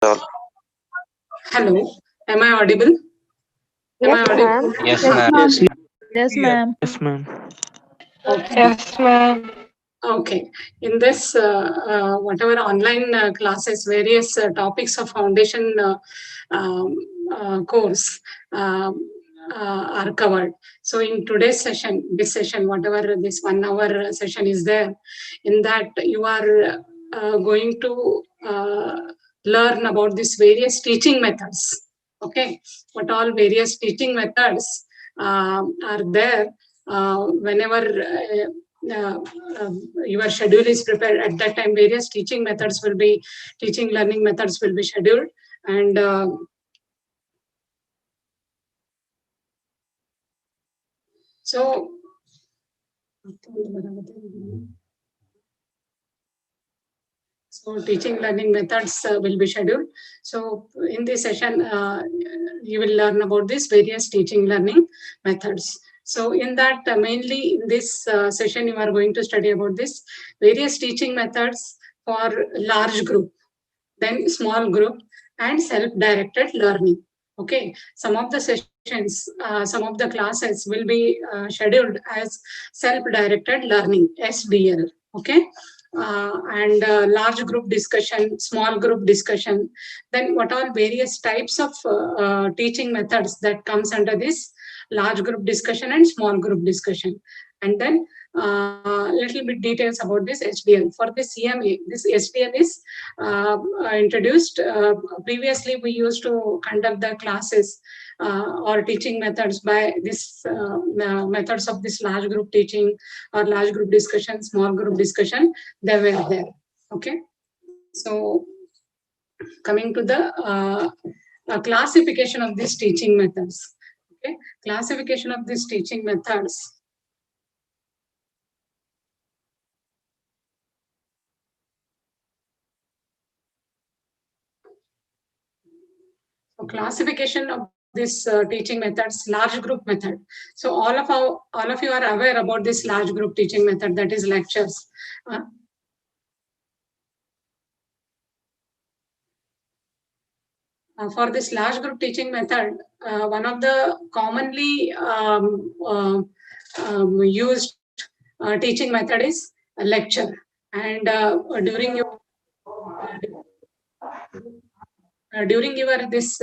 Hello, am I audible? Am Yes, I ma'am. audible? Yes, Yes, ma'am. ma'am. Yes, ma'am. Yes, ma'am. Okay. Yes, ma'am. Okay. In this, whatever online classes, various topics of foundation um, course are covered. So in today's session, this session, whatever this 1 hour session is there, in that you are going to learn about these various teaching methods. Okay. What all various teaching methods are there whenever your schedule is prepared at that time. Various teaching learning methods will be scheduled, and so teaching learning methods will be scheduled. So in this session, you will learn about these various teaching learning methods. So in that, mainly in this session, you are going to study about this various teaching methods for large group, then small group, and self-directed learning. Okay, some of the sessions, some of the classes will be scheduled as self-directed learning, SDL. Okay, and large group discussion, small group discussion. Then what are various types of teaching methods that comes under this large group discussion and small group discussion. And then little bit details about this HDL. For this CMA, this HDL is introduced. Previously, we used to conduct the classes or teaching methods by this methods of this large group teaching or large group discussion, small group discussion. They were there. Okay, so coming to the classification of these teaching methods. Okay, classification of these teaching methods. So classification of this teaching methods, large group method. So all of you are aware about this large group teaching method, that is lectures. Uh, for this large group teaching method, one of the commonly used teaching method is a lecture. And during your this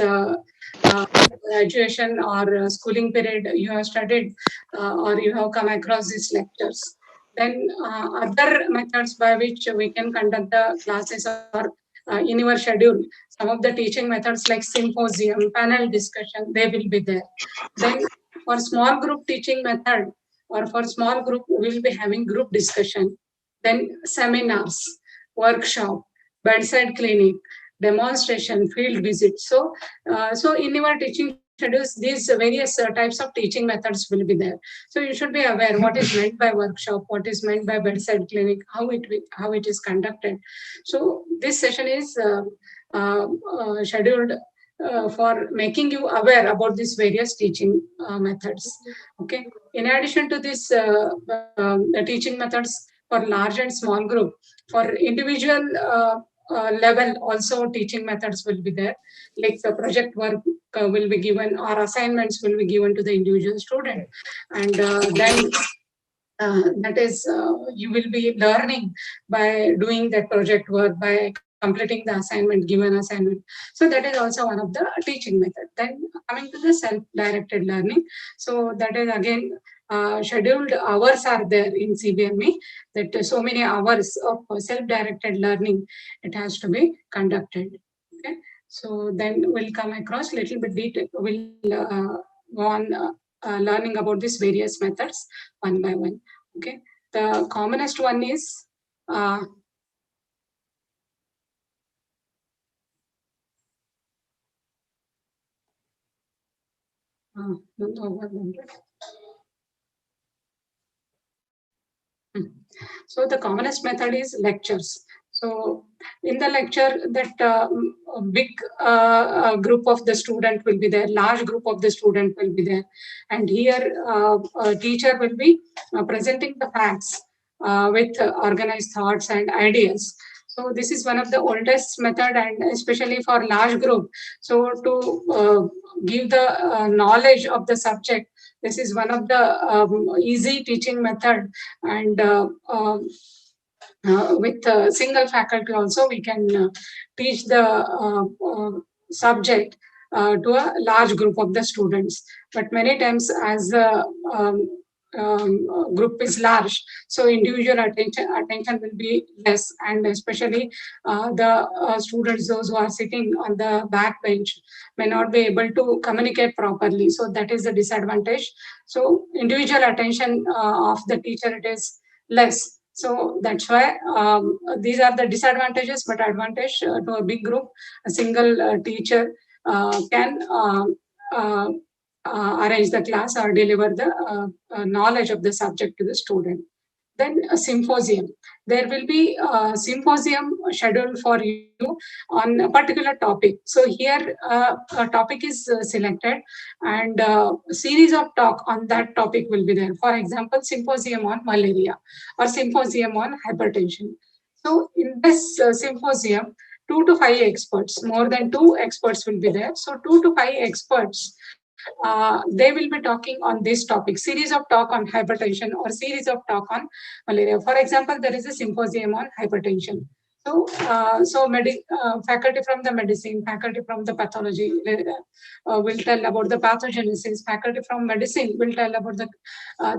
graduation or schooling period, you have studied or you have come across these lectures. Then other methods by which we can conduct the classes or in your schedule, some of the teaching methods like symposium, panel discussion, they will be there. Then for small group teaching method or for small group, we will be having group discussion. Then seminars, workshop, bedside clinic, demonstration, field visit. So in your teaching schedules, these various types of teaching methods will be there. So you should be aware what is meant by workshop, what is meant by bedside clinic, how it is conducted. So this session is scheduled for making you aware about these various teaching methods. Okay. In addition to this, the teaching methods for large and small group, for individual level also teaching methods will be there, like the project work will be given or assignments will be given to the individual student, and then that is you will be learning by doing that project work, by completing the assignment, given assignment. So that is also one of the teaching method. Then coming to the self-directed learning, so that is again scheduled hours are there in CBME, that so many hours of self-directed learning it has to be conducted. Okay, so then we'll come across little bit detail. We'll go on learning about these various methods one by one. Okay, the commonest one is uh, so the commonest method is lectures. So in the lecture, that a big group of the student will be there, large group of the student will be there, and here a teacher will be presenting the facts with organized thoughts and ideas. So this is one of the oldest method, and especially for large group. So to give the knowledge of the subject, this is one of the easy teaching method, and with single faculty also we can teach the subject to a large group of the students. But many times as the group is large, so individual attention will be less, and especially the students, those who are sitting on the back bench, may not be able to communicate properly. So that is the disadvantage. So individual attention of the teacher, it is less. So that's why these are the disadvantages, but advantage to a big group, a single teacher can uh, arrange the class or deliver the knowledge of the subject to the student. Then a symposium. There will be a symposium scheduled for you on a particular topic. So here a topic is selected, and a series of talk on that topic will be there. For example, symposium on malaria or symposium on hypertension. So in this symposium, 2 to 5 experts, more than 2 experts will be there. So 2 to 5 experts, they will be talking on this topic, series of talk on hypertension or series of talk on malaria. For example, there is a symposium on hypertension. So, faculty from the medicine, faculty from the pathology will tell about the pathogenesis. Faculty from medicine will tell about the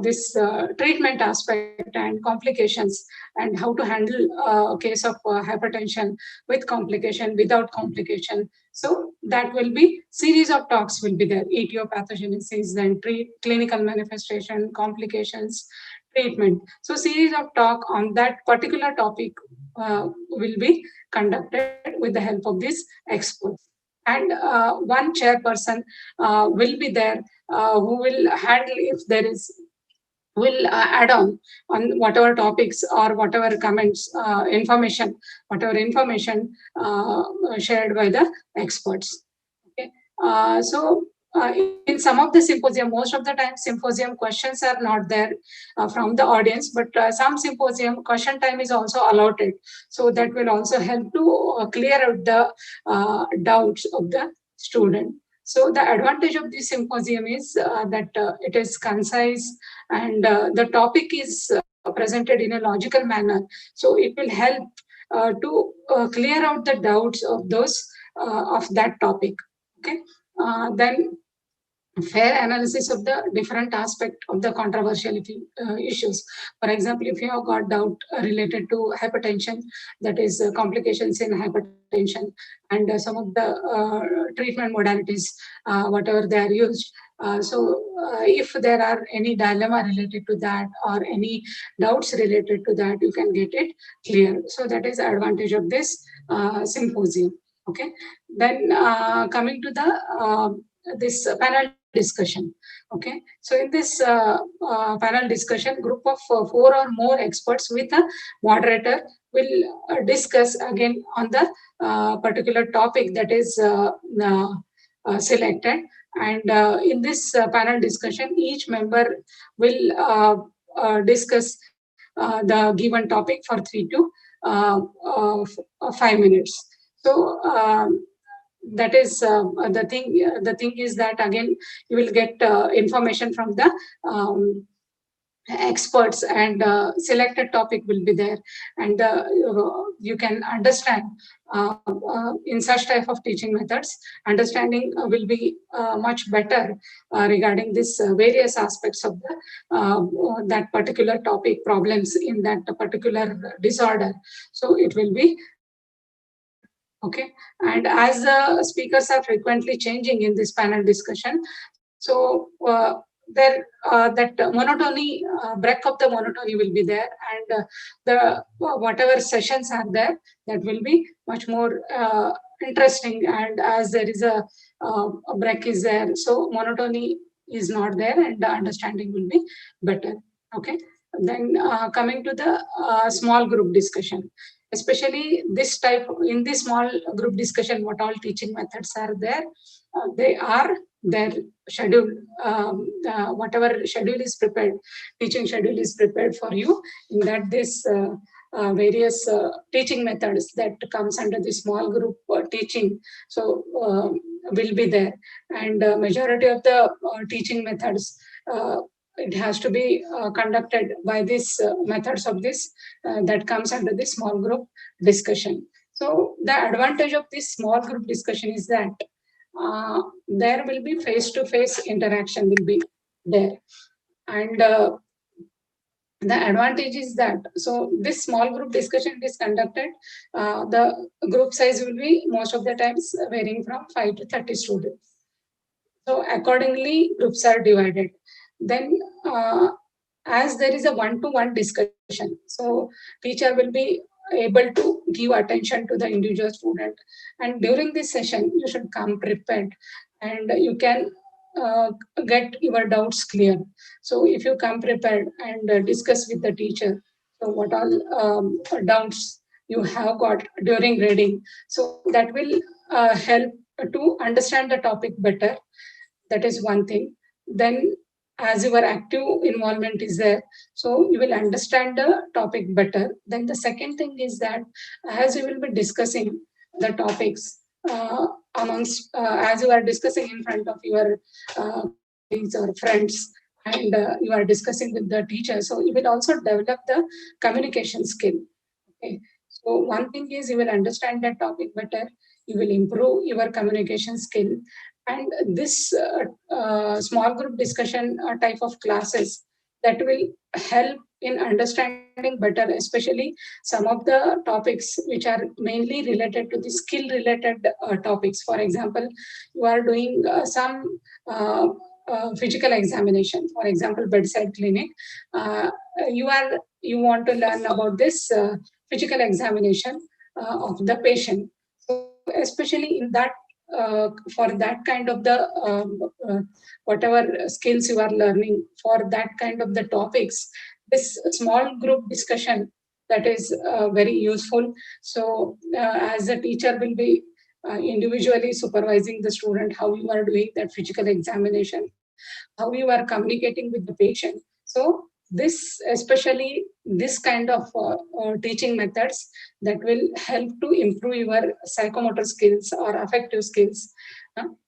this treatment aspect and complications, and how to handle a case of hypertension with complication, without complication. So that will be series of talks will be there. Etiopathogenesis, then clinical manifestation, complications, treatment. So series of talk on that particular topic will be conducted with the help of these experts. And one chairperson will be there who will handle if there is will add on whatever topics or whatever comments, whatever information shared by the experts. Okay. In some of the symposium, most of the time symposium questions are not there from the audience, but some symposium question time is also allotted. So that will also help to clear out the doubts of the student. So the advantage of this symposium is that it is concise, and the topic is presented in a logical manner. So it will help to clear out the doubts of those of that topic. Okay. Then fair analysis of the different aspect of the controversial issues. For example, if you have got doubt related to hypertension, that is complications in hypertension, and some of the treatment modalities, whatever they are used. If there are any dilemma related to that or any doubts related to that, you can get it clear. So that is the advantage of this symposium. Okay. Then coming to the this panel discussion. Okay, so in this panel discussion, group of 4 or more experts with a moderator will discuss again on the particular topic that is selected. And in this panel discussion, each member will discuss the given topic for 3 to 5 minutes. So that is the thing. The thing is that again you will get information from the experts, and selected topic will be there, and you can understand in such type of teaching methods. Understanding will be much better regarding this various aspects of the that particular topic, problems in that particular disorder. So it will be better. Okay. And as the speakers are frequently changing in this panel discussion, so there that monotony, break of the monotony will be there, and the whatever sessions are there, that will be much more interesting. And as there is a break is there, so monotony is not there, and the understanding will be better. Okay. Then coming to the small group discussion, especially this type, in this small group discussion, what all teaching methods are there, they are their schedule, whatever schedule is prepared, teaching schedule is prepared for you, in that this various teaching methods that comes under the small group teaching. So will be there, and majority of the teaching methods, it has to be conducted by these methods of this that comes under the small group discussion. So the advantage of this small group discussion is that there will be face-to-face interaction will be there, and the advantage is that, so this small group discussion is conducted, the group size will be most of the times varying from 5 to 30 students. So accordingly, groups are divided. Then as there is a one-to-one discussion, so teacher will be able to give attention to the individual student. And during this session, you should come prepared, and you can uh, get your doubts clear. So if you come prepared and discuss with the teacher, so what all doubts you have got during reading, so that will help to understand the topic better. That is one thing. Then as your active involvement is there, so you will understand the topic better. Then the second thing is that as you will be discussing the topics amongst, as you are discussing in front of your colleagues or friends, and you are discussing with the teacher, so you will also develop the communication skill. Okay. So one thing is you will understand that topic better, you will improve your communication skill, and this small group discussion type of classes, that will help in understanding better, especially some of the topics which are mainly related to the skill related topics. For example, you are doing some physical examination, for example bedside clinic, uh, you want to learn about this physical examination of the patient. So especially in that, for that kind of the whatever skills you are learning for that kind of the topics, this small group discussion, that is very useful. So as a teacher will be individually supervising the student, how you are doing that physical examination, how you are communicating with the patient. So this, especially this kind of teaching methods, that will help to improve your psychomotor skills or affective skills.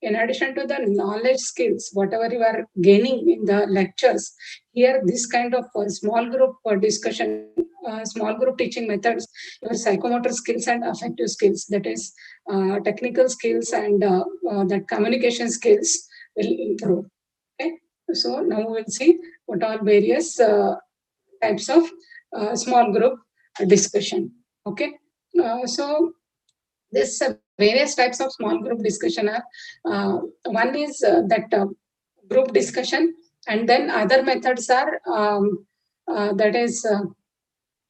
In addition to the knowledge skills, whatever you are gaining in the lectures, here this kind of small group discussion, small group teaching methods, your psychomotor skills and affective skills, that is technical skills and that communication skills will improve. Okay. So now we'll see what are various types of small group discussion. Okay. So this various types of small group discussion are, one is that group discussion, and then other methods are, that is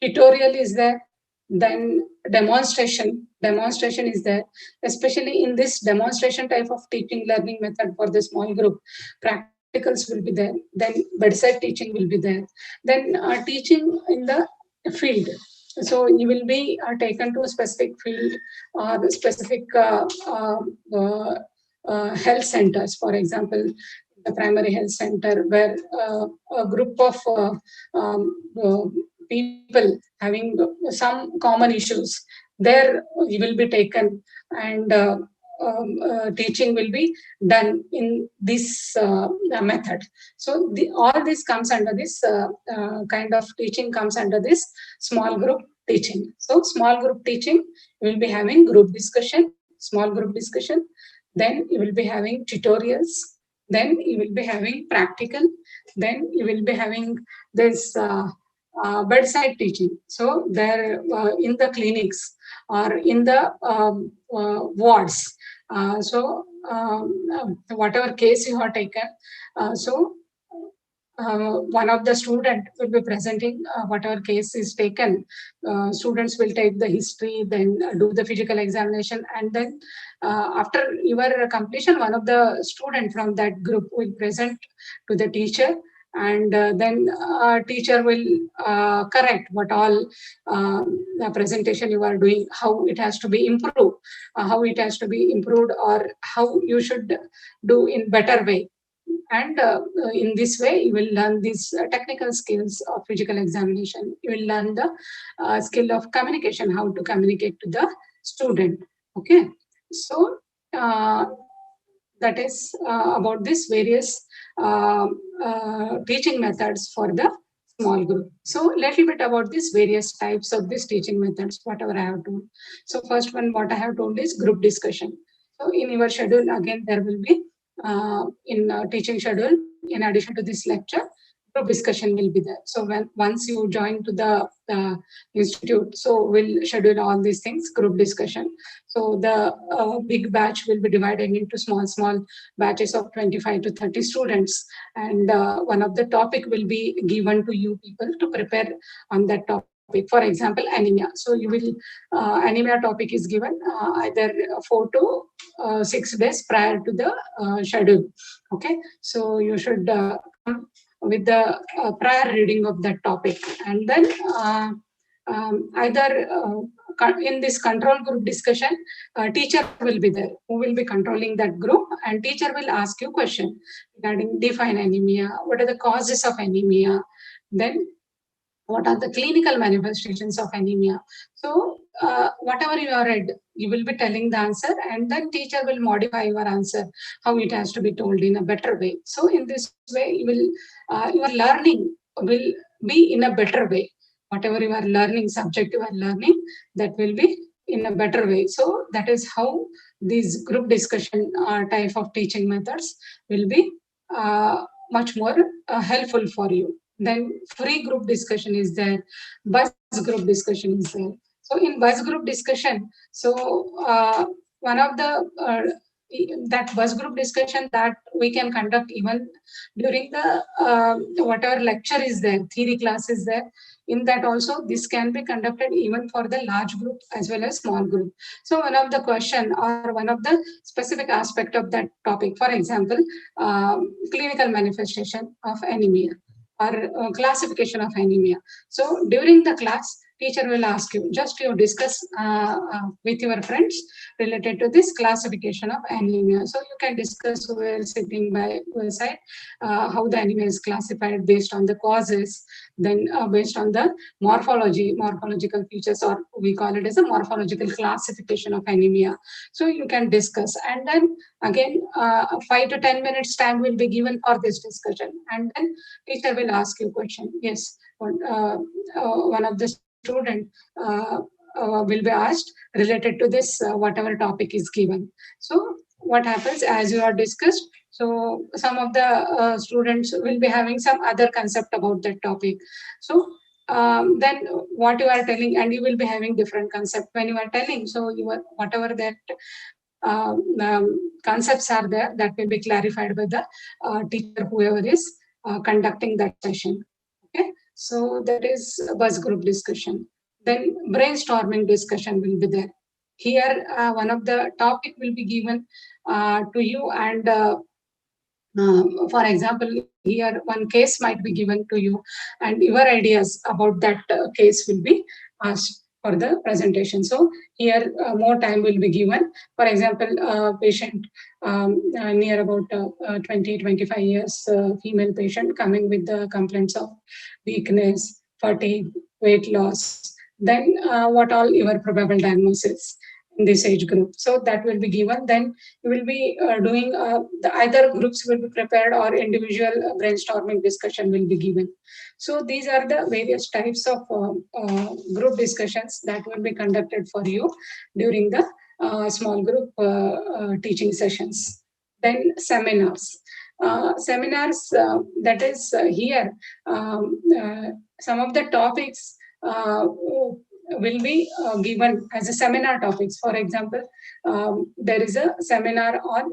tutorial is there, then demonstration is there. Especially in this demonstration type of teaching learning method for the small group, practicals will be there, then bedside teaching will be there, then teaching in the field. So you will be taken to a specific field or the specific uh, health centers, for example the primary health center, where a group of people having some common issues, there you will be taken, and teaching will be done in this method. So all this comes under this kind of teaching comes under this small group teaching. So small group teaching will be having group discussion, small group discussion, then you will be having tutorials, then you will be having practical, then you will be having this bedside teaching. So there in the clinics or in the wards. Whatever case you have taken, so one of the student will be presenting whatever case is taken. Students will take the history, then do the physical examination, and then after your completion, one of the student from that group will present to the teacher, and then teacher will correct what all the presentation you are doing, how it has to be improved, or how you should do in better way. And in this way, you will learn these technical skills of physical examination. You will learn the skill of communication, how to communicate to the student. Okay, so that is about this various teaching methods for the small group. So little bit about this various types of these teaching methods, whatever I have told. So first one, what I have told is group discussion. So in your schedule, again, there will be in teaching schedule, in addition to this lecture, group discussion will be there. So when once you join to the institute, so we'll schedule all these things, group discussion. So the big batch will be divided into small batches of 25 to 30 students, and one of the topic will be given to you people to prepare on that topic. For example, anemia. So you will anemia topic is given either 4 to 6 days prior to the schedule. Okay, so you should come with the prior reading of that topic, and then either in this control group discussion, teacher will be there who will be controlling that group, and teacher will ask you question regarding define anemia, what are the causes of anemia, then what are the clinical manifestations of anemia. So whatever you are read, you will be telling the answer, and then teacher will modify your answer how it has to be told in a better way. So in this way, you will your learning will be in a better way. Whatever you are learning, subject you are learning, that will be in a better way. So that is how these group discussion type of teaching methods will be much more helpful for you. Then free group discussion is there, buzz group discussion is there. So in buzz group discussion, so one of the that buzz group discussion that we can conduct even during the whatever lecture is there, theory class is there. In that also, this can be conducted even for the large group as well as small group. So one of the question or one of the specific aspect of that topic, for example, clinical manifestation of anemia or classification of anemia. So during the class, teacher will ask you, just you discuss with your friends related to this classification of anemia. So you can discuss where sitting by your side, how the anemia is classified based on the causes, then based on the morphological features, or we call it as a morphological classification of anemia. So you can discuss, and then again 5 to 10 minutes time will be given for this discussion, and then teacher will ask you question. Yes, one of the student will be asked related to this whatever topic is given. So what happens, as you are discussed, so some of the students will be having some other concept about that topic. So then what you are telling, and you will be having different concept when you are telling. So you are whatever that concepts are there, that will be clarified by the teacher, whoever is conducting that session. Okay, so that is a buzz group discussion. Then brainstorming discussion will be there. Here, one of the topic will be given to you, and for example, here one case might be given to you, and your ideas about that case will be asked for the presentation. So here more time will be given. For example, patient near about 20, 25 years, female patient coming with the complaints of weakness, fatigue, weight loss. Then what all your probable diagnosis in this age group. So that will be given. Then you will be doing the either groups will be prepared or individual brainstorming discussion will be given. So these are the various types of group discussions that will be conducted for you during the small group teaching sessions. Then seminars. Seminars, that is here, some of the topics will be given as a seminar topics. For example, there is a seminar on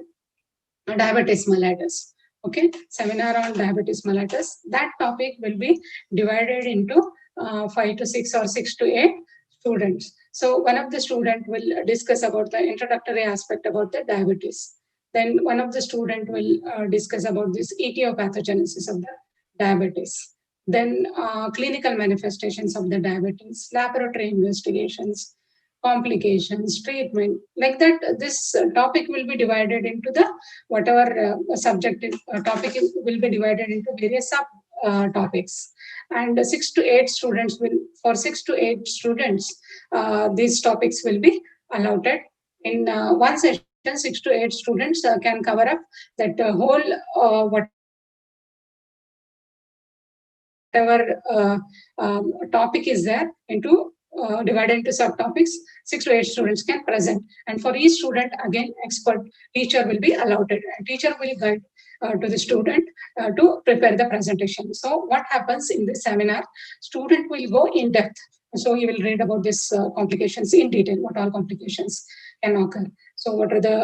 diabetes mellitus. Okay, seminar on diabetes mellitus. That topic will be divided into 5 to 6 or 6 to 8 students. So one of the student will discuss about the introductory aspect about the diabetes. Then one of the student will discuss about this etiopathogenesis of the diabetes. Then clinical manifestations of the diabetes, laboratory investigations, complications, treatment, like that. This topic will be divided into the whatever subject topic will be divided into various sub topics. And 6 to 8 students will, for 6 to 8 students, these topics will be allotted in one session. 6 to 8 students can cover up that whole whatever topic is there into divided into subtopics. 6 to 8 students can present, and for each student again expert teacher will be allotted, and teacher will guide to the student to prepare the presentation. So what happens in this seminar, student will go in depth. So he will read about this complications in detail, what all complications can occur. So what are the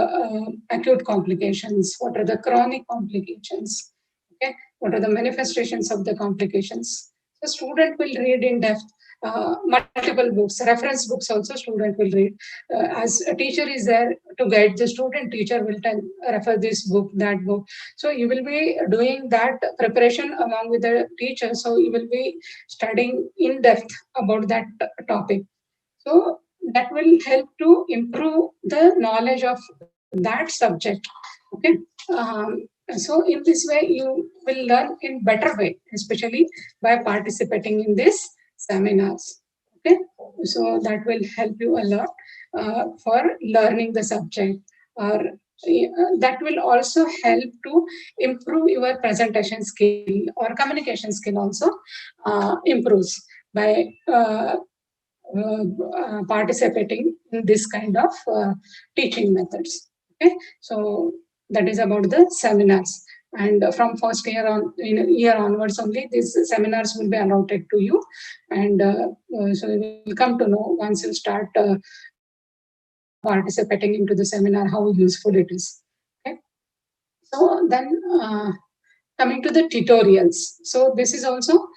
acute complications, what are the chronic complications, okay, what are the manifestations of the complications. The student will read in depth multiple books, reference books also student will read. As a teacher is there to guide the student, teacher will tell, refer this book, that book. So you will be doing that preparation along with the teacher. So you will be studying in depth about that topic. So that will help to improve the knowledge of that subject. Okay. So in this way, you will learn in better way, especially by participating in this seminars. Okay, so that will help you a lot for learning the subject, or that will also help to improve your presentation skill, or communication skill also improves by participating in this kind of teaching methods. Okay, so that is about the seminars. And from first year on, in year onwards only, these seminars will be allotted to you. And so you will come to know once you start participating into the seminar how useful it is. Okay, so then coming to the tutorials. So this is also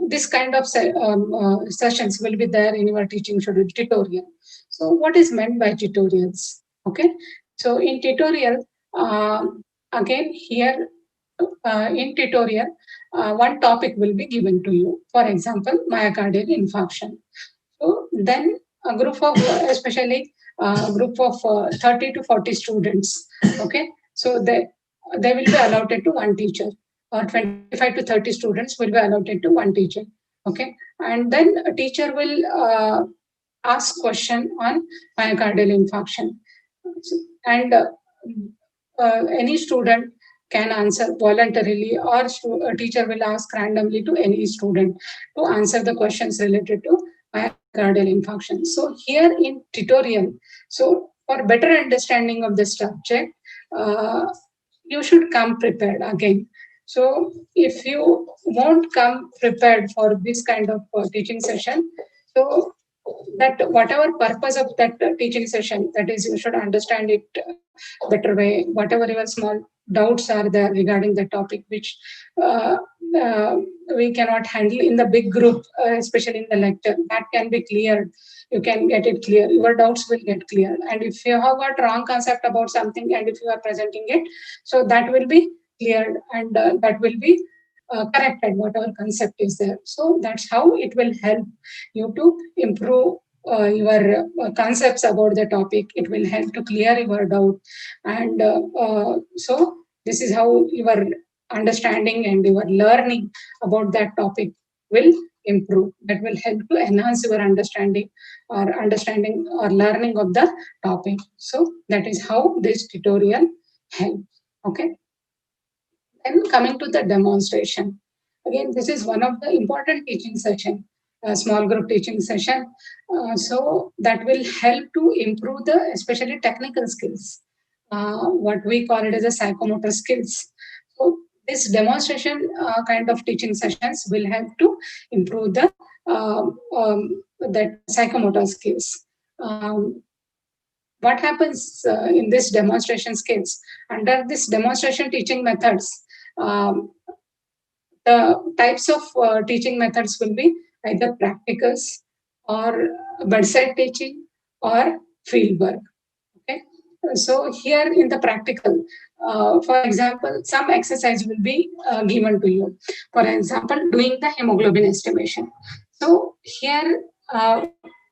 this kind of sessions will be there in your teaching schedule, tutorial. So what is meant by tutorials? Okay, so in tutorial, again here in tutorial, one topic will be given to you. For example, myocardial infarction. So then a group of, especially a group of 30 to 40 students, okay, so they will be allotted to one teacher, or 25 to 30 students will be allotted to one teacher, okay, and then a teacher will ask question on myocardial infarction, and any student can answer voluntarily, or a teacher will ask randomly to any student to answer the questions related to myocardial infarction. So here in tutorial, so for better understanding of the subject, you should come prepared again. So if you won't come prepared for this kind of teaching session, so that whatever purpose of that teaching session, that is, you should understand it better way, whatever your small doubts are there regarding the topic, which uh, uh, we cannot handle in the big group, especially in the lecture, that can be cleared. You can get it clear, your doubts will get clear. And if you have got wrong concept about something, and if you are presenting it, so that will be cleared, and that will be corrected, whatever concept is there. So that's how it will help you to improve your concepts about the topic. It will help to clear your doubt. And so this is how your understanding and your learning about that topic will improve. That will help to enhance your understanding or learning of the topic. So that is how this tutorial helps. Okay. Then coming to the demonstration. Again, this is one of the important teaching session, small group teaching session. So that will help to improve the especially technical skills. What we call it as a psychomotor skills. So this demonstration kind of teaching sessions will help to improve the that psychomotor skills. What happens in this demonstration skills? Under this demonstration teaching methods, um, the types of teaching methods will be either practicals, or bedside teaching, or field work. Okay. So here in the practical, for example, some exercise will be given to you. For example, doing the hemoglobin estimation. So here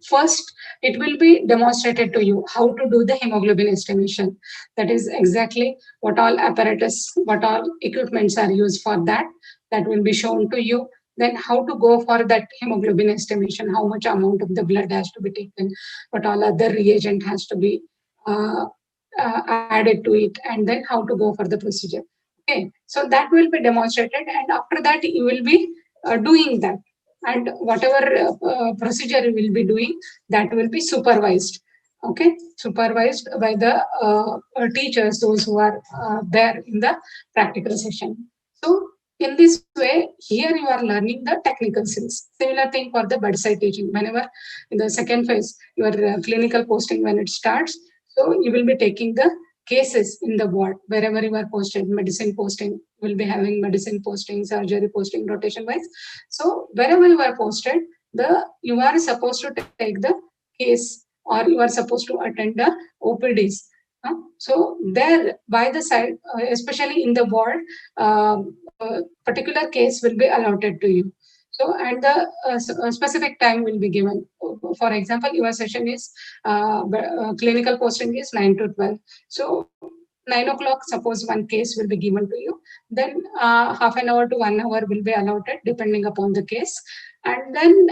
first it will be demonstrated to you how to do the hemoglobin estimation. That is exactly what all apparatus, what all equipments are used for that. That will be shown to you. Then how to go for that hemoglobin estimation, how much amount of the blood has to be taken, what all other reagent has to be uh, added to it, and then how to go for the procedure. Okay, so that will be demonstrated, and after that you will be doing that, and whatever procedure you will be doing, that will be supervised. Okay, supervised by the teachers, those who are there in the practical session. So in this way, here you are learning the technical skills. Similar thing for the bedside teaching. Whenever in the second phase, your clinical posting, when it starts, so you will be taking the cases in the ward wherever you are posted. Medicine posting will be having medicine posting, surgery posting, rotation wise. So wherever you are posted, the you are supposed to take the case, or you are supposed to attend the OPDs. So there by the side, especially in the ward, particular case will be allotted to you. So and the specific time will be given. For example, your session is clinical posting is 9 to 12. So 9 o'clock, suppose one case will be given to you. Then half an hour to 1 hour will be allotted depending upon the case. And then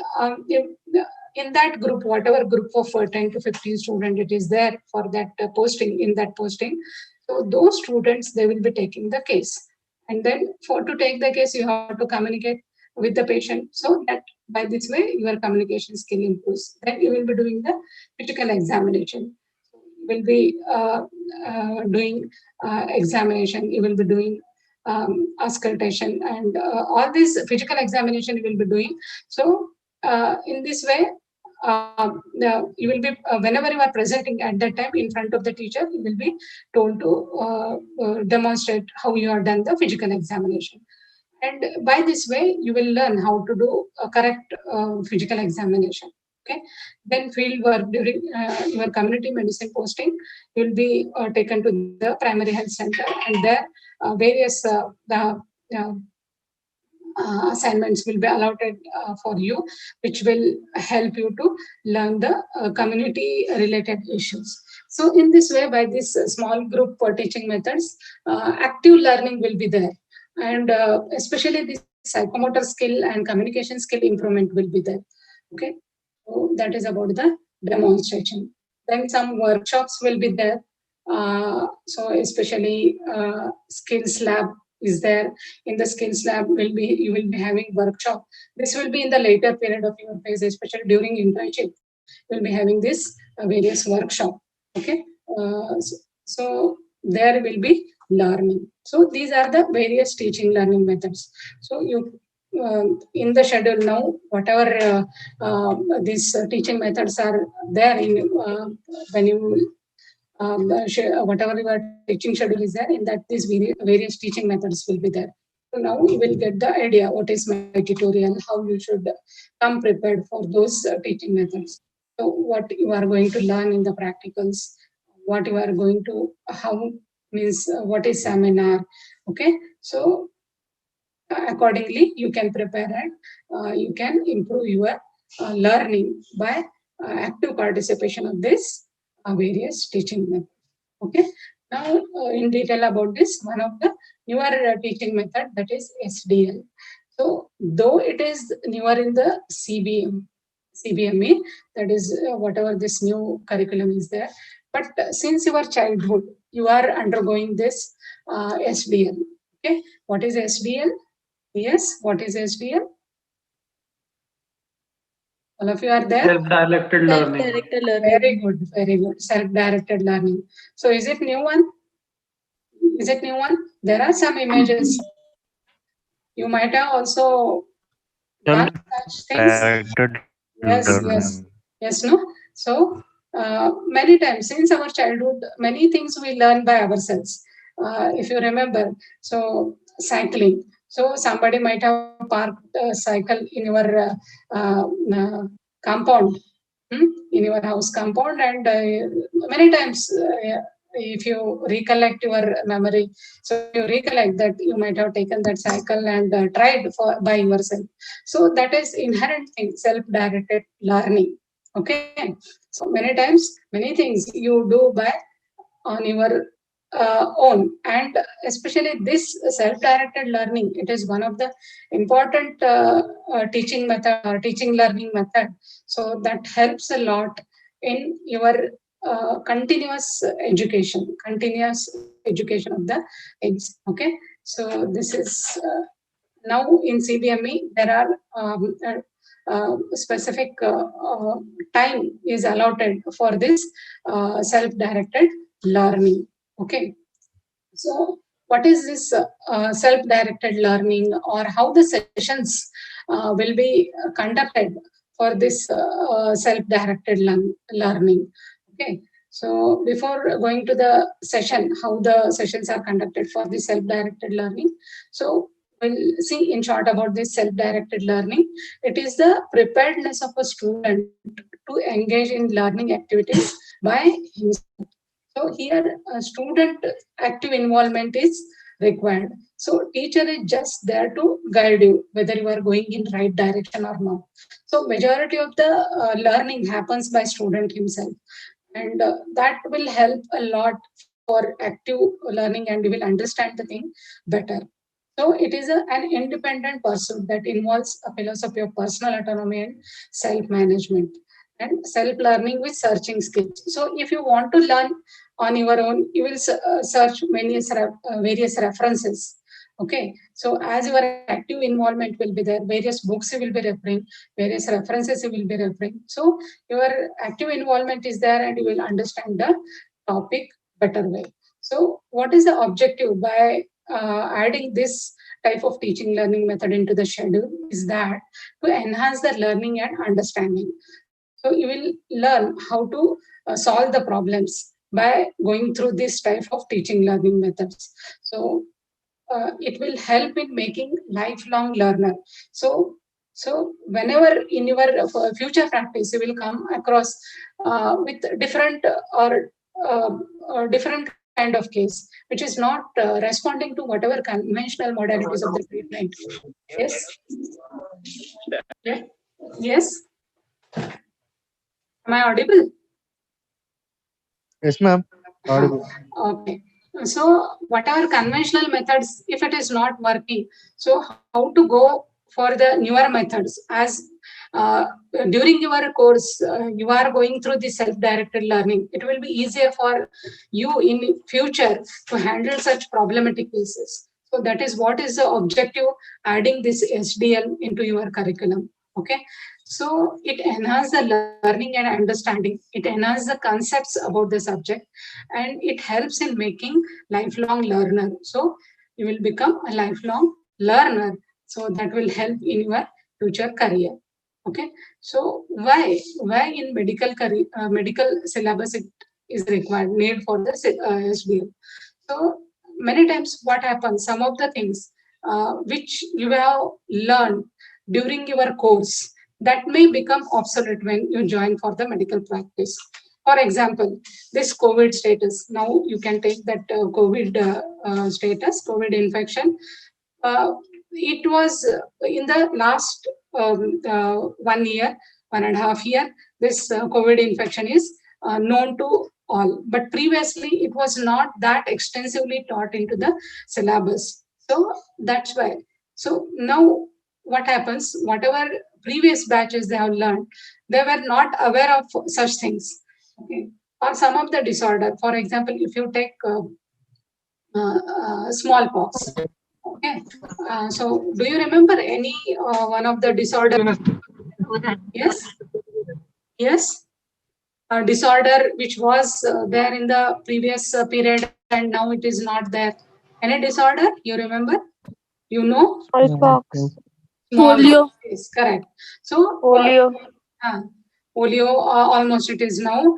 in that group, whatever group of 10 to 15 students it is there for that posting, in that posting, so those students, they will be taking the case. And then for to take the case, you have to communicate with the patient, so that by this way your communication skill improves. Then you will be doing the physical examination. You will be doing examination. You will be doing auscultation, and all these physical examination you will be doing. So in this way, you will be whenever you are presenting at that time in front of the teacher, you will be told to demonstrate how you have done the physical examination. And by this way, you will learn how to do a correct physical examination. Okay. Then field work during your community medicine posting, you will be taken to the primary health center, and there various the uh, assignments will be allotted for you, which will help you to learn the community related issues. So in this way, by this small group teaching methods, active learning will be there, and especially the psychomotor skill and communication skill improvement will be there. Okay, so that is about the demonstration. Then some workshops will be there. So especially skills lab is there. In the skills lab will be, you will be having workshop. This will be in the later period of your phase, especially during internship. You'll be having this various workshop. Okay, so there will be learning. So these are the various teaching learning methods. So you in the schedule now, whatever these teaching methods are there in when you whatever your teaching schedule is there, in that these various teaching methods will be there. So now you will get the idea what is my tutorial, how you should come prepared for those teaching methods. So what you are going to learn in the practicals, what you are going to, how means what is seminar. Okay, so accordingly you can prepare, and you can improve your learning by active participation of this various teaching methods. Okay. Now, in detail about this, one of the newer teaching method, that is SDL. So, though it is newer in the CBME, that is whatever this new curriculum is there, but since your childhood, you are undergoing this SDL. Okay, what is SDL? Yes, what is SDL? All of you are there? Self-directed learning. Self-directed learning. Very good, very good. Self-directed learning. So, is it new one? Is it new one? There are some images. You might have also done such things. Yes, yes, yes, no. So many times since our childhood, many things we learn by ourselves. If you remember, so cycling. So somebody might have parked a cycle in your compound, in your house compound, and many times. If you recollect your memory, so you recollect that you might have taken that cycle and tried for by yourself. So that is inherent thing, self-directed learning. Okay, so many times, many things you do by on your own, and especially this self-directed learning, it is one of the important teaching method or teaching learning method. So that helps a lot in your continuous education of the things. Okay, so this is now in CBME there are specific time is allotted for this self-directed learning. Okay, so what is this self-directed learning, or how the sessions will be conducted for this self-directed learning? Okay, so before going to the session, how the sessions are conducted for the self-directed learning, so we'll see in short about this self-directed learning. It is the preparedness of a student to engage in learning activities by himself. So here, student active involvement is required. So teacher is just there to guide you whether you are going in right direction or not. So majority of the learning happens by student himself, and that will help a lot for active learning, and you will understand the thing better. So it is an independent pursuit that involves a philosophy of personal autonomy and self-management and self-learning with searching skills. So if you want to learn on your own, you will search various references. Okay, so as your active involvement will be there, various books you will be referring, various references you will be referring. So your active involvement is there, and you will understand the topic better way. So what is the objective by adding this type of teaching learning method into the schedule is that to enhance the learning and understanding. So you will learn how to solve the problems by going through this type of teaching learning methods. So it will help in making lifelong learner. So whenever in your future practice you will come across with different uh, different kind of case which is not responding to whatever conventional modalities of the treatment. Yes. Yeah. Yes. Am I audible? Yes, ma'am. Huh. Audible. Okay. So whatever conventional methods, if it is not working, so how to go for the newer methods? As uh, during your course, you are going through the self-directed learning. It will be easier for you in future to handle such problematic cases. So that is what is the objective adding this SDL into your curriculum. Okay. So it enhances the learning and understanding. It enhances the concepts about the subject, and it helps in making lifelong learner. So you will become a lifelong learner. So that will help in your future career. Okay. So why in medical career medical syllabus it is required need for the SBL. So many times what happens, some of the things which you have learned during your course that may become obsolete when you join for the medical practice. For example, this COVID status. Now you can take that COVID status, COVID infection. It was in the last 1 year, 1.5 year, this COVID infection is known to all. But previously, it was not that extensively taught into the syllabus. So that's why. So now what happens, whatever previous batches they have learned, they were not aware of such things. Okay. Or some of the disorder. For example, if you take smallpox. Okay. So do you remember any one of the disorder? Yes. Yes. Disorder which was there in the previous period and now it is not there. Any disorder you remember? You know? Yes. Smallpox, Small. polio, Is correct. So polio, uh, polio almost it is now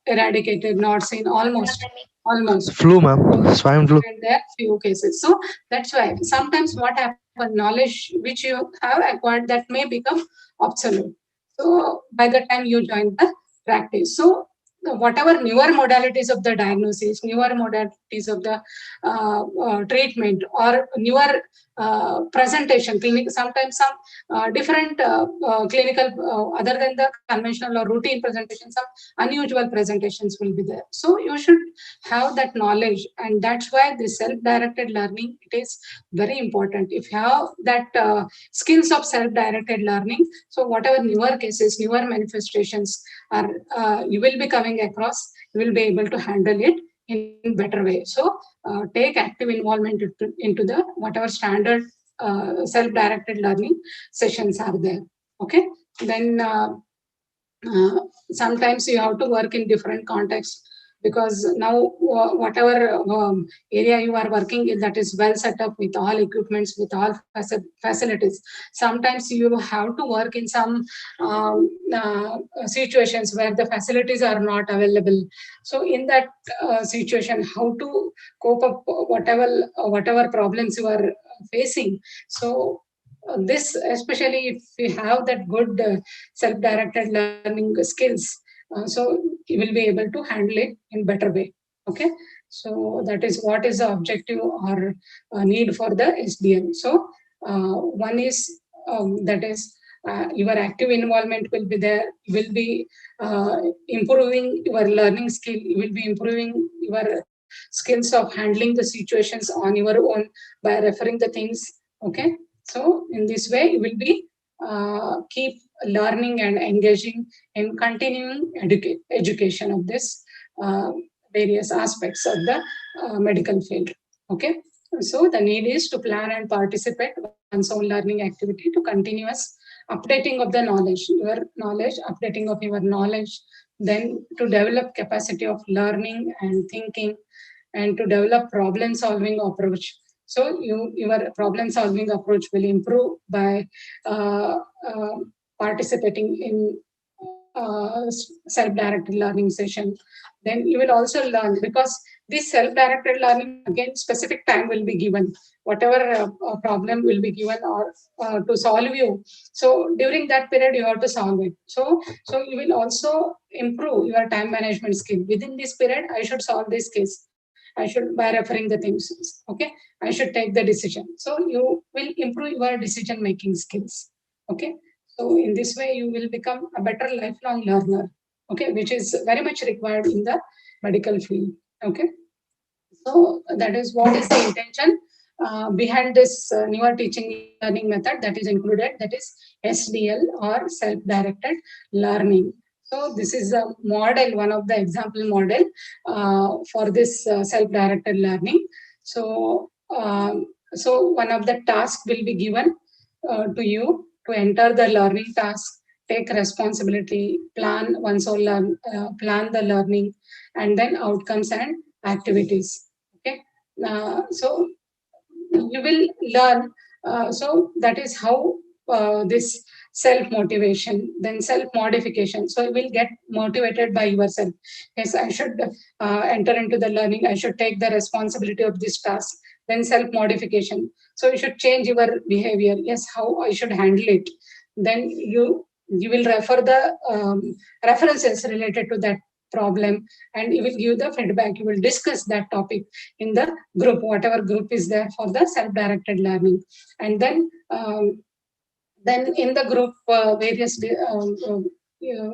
eradicated, not seen almost. Almost. Flu, ma'am. Swine flu. And there few cases. So that's why sometimes what happens, knowledge which you have acquired that may become obsolete. So by the time you join the practice, so whatever newer modalities of the diagnosis, newer modalities of the treatment, or newer presentation, sometimes some different clinical, other than the conventional or routine presentation, some unusual presentations will be there. So you should have that knowledge, and that's why the self-directed learning, it is very important. If you have that skills of self-directed learning, so whatever newer cases, newer manifestations are you will be coming across, you will be able to handle it in better way. So take active involvement into the whatever standard self-directed learning sessions are there. Okay, then sometimes you have to work in different contexts, because now whatever area you are working in, that is well set up with all equipments, with all facilities. Sometimes you have to work in some situations where the facilities are not available. So in that situation, how to cope up whatever problems you are facing. So this, especially if you have that good self-directed learning skills, so you will be able to handle it in better way. Okay, so that is what is the objective or need for the SDL. So one is that is your active involvement will be there. You will be improving your learning skill. You will be improving your skills of handling the situations on your own by referring the things. Okay, so in this way you will be keep learning and engaging in continuing education of this various aspects of the medical field. Okay, so the need is to plan and participate one's own learning activity to continuous updating of the knowledge, your knowledge, updating of your knowledge, then to develop capacity of learning and thinking, and to develop problem solving approach. So your problem solving approach will improve by uh, uh, participating in self-directed learning session. Then you will also learn, because this self-directed learning, again specific time will be given, whatever problem will be given or to solve you. So during that period you have to solve it. So you will also improve your time management skill. Within this period I should solve this case, I should, by referring the things. Okay, I should take the decision. So you will improve your decision making skills. Okay, so in this way you will become a better lifelong learner. Okay, which is very much required in the medical field. Okay, so that is what is the intention behind this newer teaching learning method that is included, that is SDL or self-directed learning. So this is a model, one of the example model for this self-directed learning. So one of the tasks will be given to you to enter the learning task, take responsibility, plan one's own plan the learning, and then outcomes and activities. Okay, so you will learn. So that is how this self motivation, then self modification. So you will get motivated by yourself. Yes, I should enter into the learning. I should take the responsibility of this task. Then self modification. So you should change your behavior. Yes, how I should handle it. Then you will refer the references related to that problem, and you will give the feedback. You will discuss that topic in the group, whatever group is there for the self-directed learning. And then in the group, various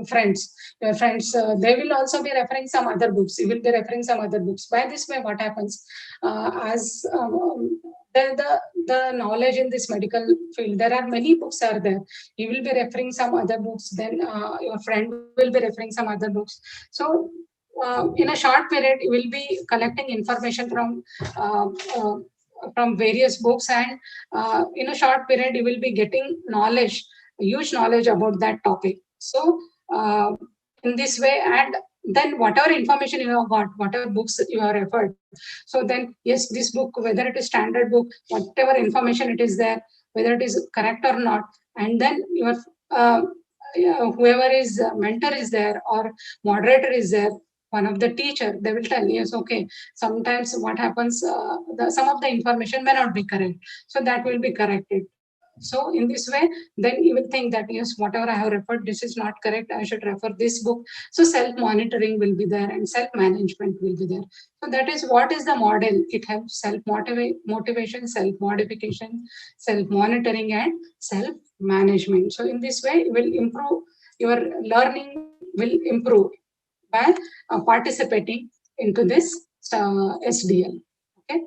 friends, your friends, they will also be referring some other books. You will be referring some other books. By this way, what happens? As the knowledge in this medical field, there are many books are there. You will be referring some other books. Then your friend will be referring some other books. So in a short period, you will be collecting information uh, uh, from various books, and in a short period you will be getting knowledge, huge knowledge about that topic. So in this way, and then whatever information you have got, whatever books you have referred, so then yes, this book, whether it is standard book, whatever information it is there, whether it is correct or not, and then your uh, whoever is mentor is there or moderator is there, one of the teacher, they will tell, yes, okay, sometimes what happens, some of the information may not be correct, so that will be corrected. So in this way, then you will think that yes, whatever I have referred, this is not correct. I should refer this book. So self-monitoring will be there and self-management will be there. So that is what is the model. It has self-motivation, self-modification, self-monitoring, and self-management. So in this way, you will improve your learning will improve by participating into this SDL. Okay.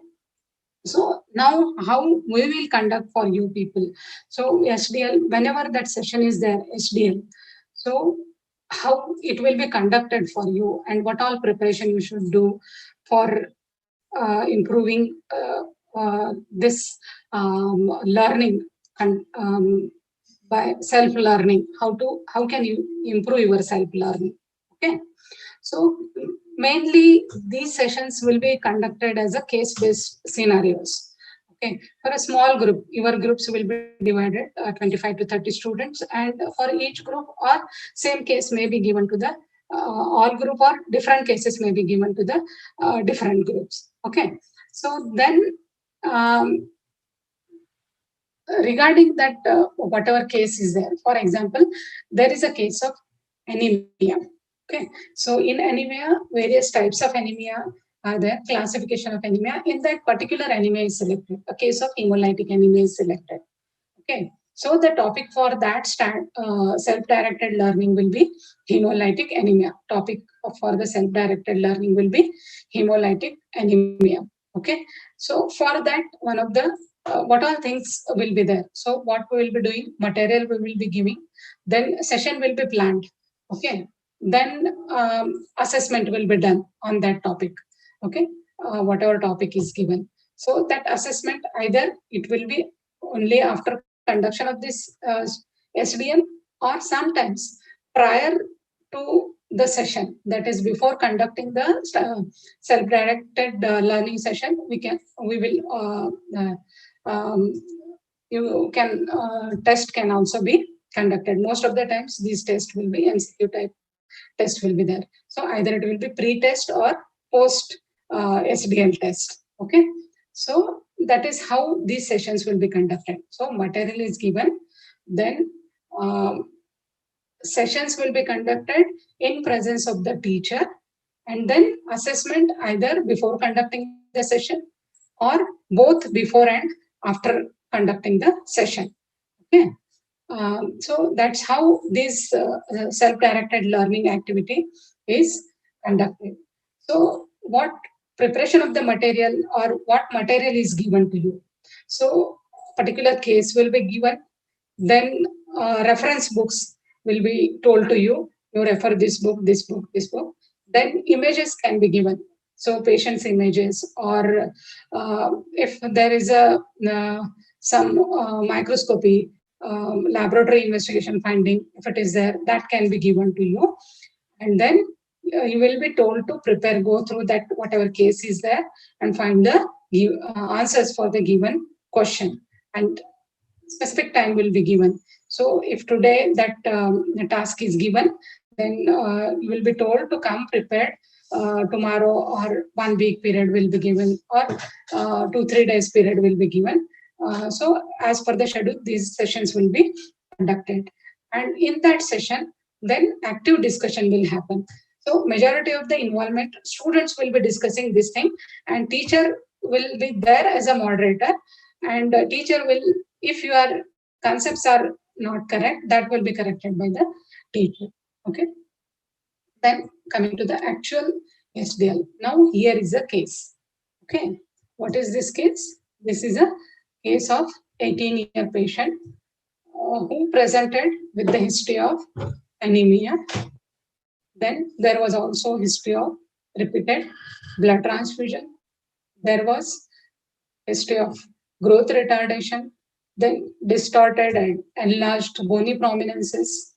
So now how we will conduct for you people. So SDL, whenever that session is there, SDL. So how it will be conducted for you and what all preparation you should do for improving this learning by self-learning. How can you improve your self-learning? Okay. So mainly these sessions will be conducted as a case-based scenarios. Okay, for a small group, your groups will be divided 25 to 30 students, and for each group or same case may be given to the all group or different cases may be given to the different groups. Okay, so then um, regarding that whatever case is there, for example, there is a case of anemia. Okay, so in anemia, various types of anemia are there, classification of anemia. In that particular anemia is selected, a case of hemolytic anemia is selected. Okay, so the topic for that self-directed learning will be hemolytic anemia. Topic for the self-directed learning will be hemolytic anemia. Okay, so for that, one of the what all things will be there. So what we will be doing, material we will be giving, then session will be planned. Okay, then assessment will be done on that topic. Okay, whatever topic is given. So that assessment, either it will be only after conduction of this SDL, or sometimes prior to the session, that is before conducting the self-directed learning session, we will you can test can also be conducted. Most of the times these tests will be MCQ type test will be there. So either it will be pre-test or post SDL test. Okay, so that is how these sessions will be conducted. So material is given, then um, sessions will be conducted in presence of the teacher, and then assessment either before conducting the session or both before and after conducting the session. Okay. So that's how this self-directed learning activity is conducted. So what preparation of the material or what material is given to you? So particular case will be given, then reference books will be told to you. You refer this book, this book, this book. Then images can be given. So patient's images, or if there is a some microscopy laboratory investigation finding, if it is there, that can be given to you. And then you will be told to prepare, go through that whatever case is there and find the answers for the given question. And specific time will be given. So if today that the task is given, then you will be told to come prepared. Tomorrow or 1 week period will be given, or 2-3 days period will be given. So as per the schedule, these sessions will be conducted. And in that session, then active discussion will happen. So majority of the involvement, students will be discussing this thing, and teacher will be there as a moderator, and teacher will, if your concepts are not correct, that will be corrected by the teacher. Okay. Then coming to the actual SDL. Now here is a case. Okay. What is this case? This is a case of 18-year patient who presented with the history of anemia. Then there was also history of repeated blood transfusion. There was history of growth retardation, then distorted and enlarged bony prominences,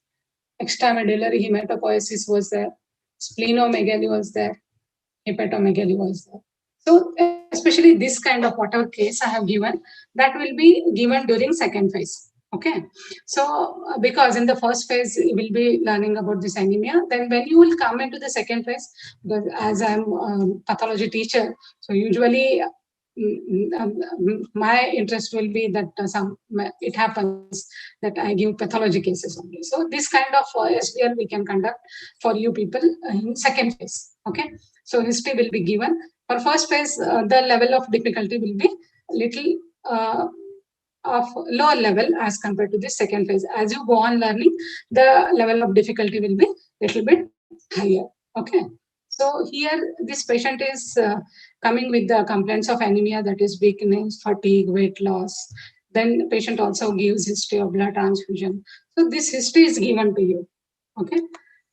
extramedullary hematopoiesis was there, splenomegaly was there, hepatomegaly was there. So especially this kind of whatever case I have given, that will be given during second phase. Okay, so because in the first phase you will be learning about this anemia, then when you will come into the second phase, because as I'm pathology teacher, so usually my interest will be that it happens that I give pathology cases only. So this kind of SBL we can conduct for you people in second phase. Okay, so history will be given. For first phase, the level of difficulty will be little of lower level as compared to the second phase. As you go on learning, the level of difficulty will be little bit higher. Okay, so here this patient is coming with the complaints of anemia, that is weakness, fatigue, weight loss. Then patient also gives history of blood transfusion. So this history is given to you. Okay,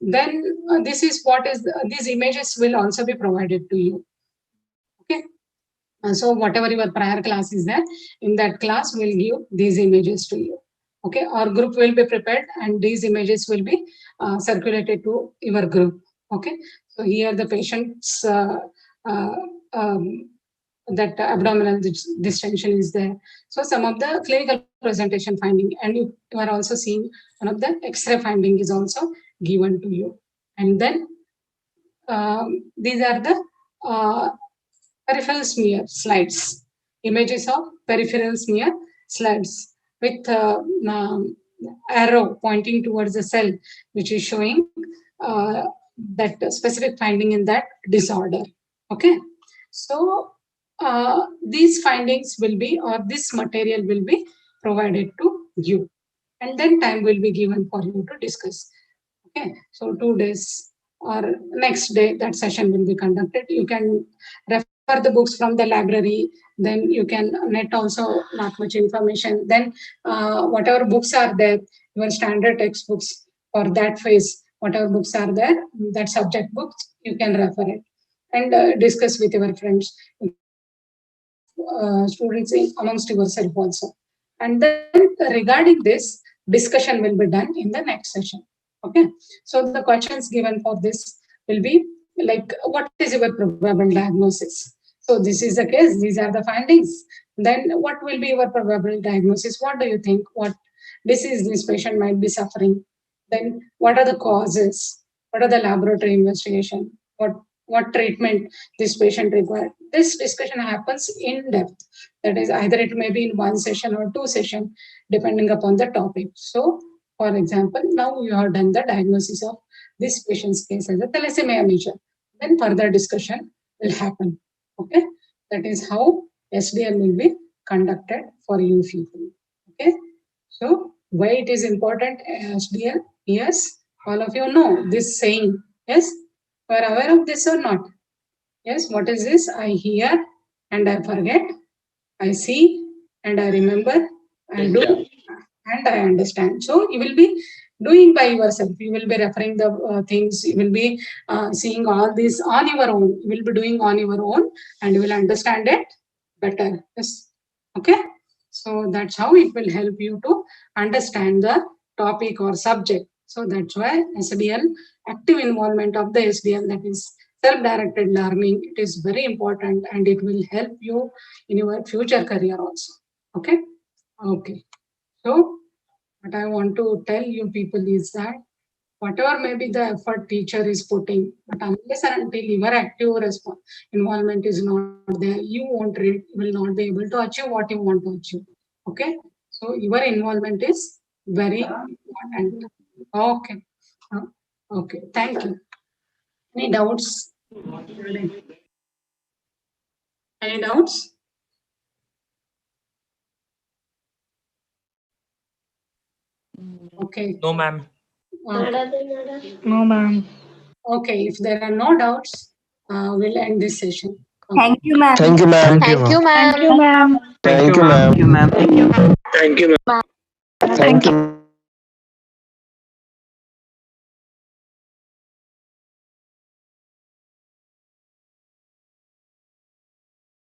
then this is what is these images will also be provided to you. Okay, so whatever your prior class is there, in that class we'll give these images to you. Okay, our group will be prepared and these images will be circulated to your group. Okay, so here the patient's uh, um, that abdominal distension is there. So some of the clinical presentation finding, and you are also seeing one of the X-ray finding is also given to you. And then these are the peripheral smear slides, images of peripheral smear slides with arrow pointing towards the cell, which is showing that specific finding in that disorder. Okay, so these findings will be, or this material will be provided to you, and then time will be given for you to discuss. Okay, so 2 days or next day that session will be conducted. You can refer the books from the library, then you can net also not much information. Then whatever books are there, your standard textbooks for that phase, whatever books are there, that subject books, you can refer it and discuss with your friends, students amongst yourself also. And then regarding this, discussion will be done in the next session. Okay, so the questions given for this will be like, what is your probable diagnosis? So this is the case, these are the findings. Then what will be your probable diagnosis? What do you think? What disease this patient might be suffering? Then what are the causes? What are the laboratory investigation? What treatment this patient required? This discussion happens in depth. That is, either it may be in one session or 2 sessions, depending upon the topic. So, for example, now you have done the diagnosis of this patient's case as a thalassemia major. Then further discussion will happen. Okay, that is how SDL will be conducted for you people. Okay, so why it is important SDL? Yes, all of you know this saying. Yes, you are aware of this or not? Yes, what is this? I hear and I forget. I see and I remember. I do and I understand. So you will be doing by yourself. You will be referring the things. You will be seeing all this on your own. You will be doing on your own and you will understand it better. Yes. Okay. So that's how it will help you to understand the topic or subject. So that's why SDL, active involvement of the SDL, that is self-directed learning, it is very important and it will help you in your future career also. Okay. Okay. So what I want to tell you people is that whatever may be the effort teacher is putting, but unless and until your active involvement is not there, you will not be able to achieve what you want to achieve. Okay, so your involvement is very important. Okay, okay, thank you. Any doubts? Any doubts? Okay. No, ma'am. Okay. No, ma'am. Okay, if there are no doubts, we'll end this session. Okay. Thank you, ma'am. Thank you, ma'am. Thank you, ma'am. Thank you, ma'am. Thank you, ma'am. Thank you, ma'am. Thank you, ma'am. Thank you.